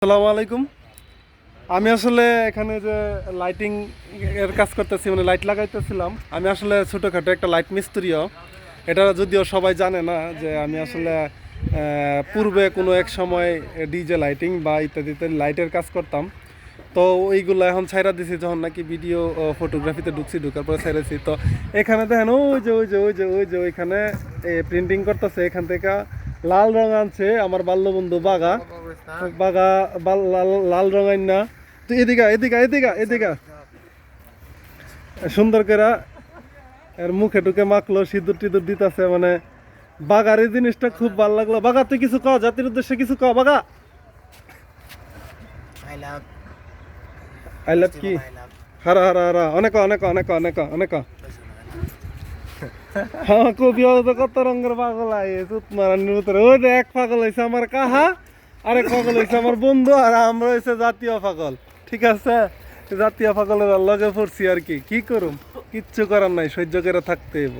আসসালামু আলাইকুম। আমি আসলে এখানে যে লাইটিং এর কাজ করতেছি, মানে লাইট লাগাইতেছিলাম। আমি আসলে ছোটোখাটো একটা লাইট মিস্ত্রিও। এটা যদিও সবাই জানে না যে আমি আসলে পূর্বে কোনো এক সময় ডিজে লাইটিং বা ইত্যাদিতে লাইটের কাজ করতাম। তো ওইগুলো এখন ছাইরা দিছি, যখন নাকি ভিডিও ফটোগ্রাফিতে ঢুকার পরে ছাইরাছি। তো এখানে দেখেন ওই যে ওইখানে প্রিন্টিং করতেছে। এখান থেকে লাল রং আনছে আমার বাল্যবন্ধু বাগা বাগা লাল রং আইন না। তুই এদিকে এদিকে এদিকে এদিকে সুন্দর করে এর মুখে টুকে মাখলো, সিঁদুর টিঁদুর দিতেছে। মানে বাগার এই জিনিসটা খুব ভালো লাগলো। বাগা তুই কিছু কও, জাতির উদ্দেশ্যে কিছু কও বাগা। আই লাভ কি হারা হারা হারা অনেক অনেক অনেক অনেক অনেক। হ্যাঁ, কবি তো কত রঙের পাগল আইয়ে চুত মারানির ভিতরে। ওই যে এক পাগল হয়েছে আমার কাহা, আরেক পাগল হয়েছে আমার বন্ধু, আর আমরা হয়েছে জাতীয় পাগল। ঠিক আছে, জাতীয় পাগলের লগে পড়ছি আর কি করুম, কিচ্ছু করার নাই, সহ্য করে থাকতে হইব।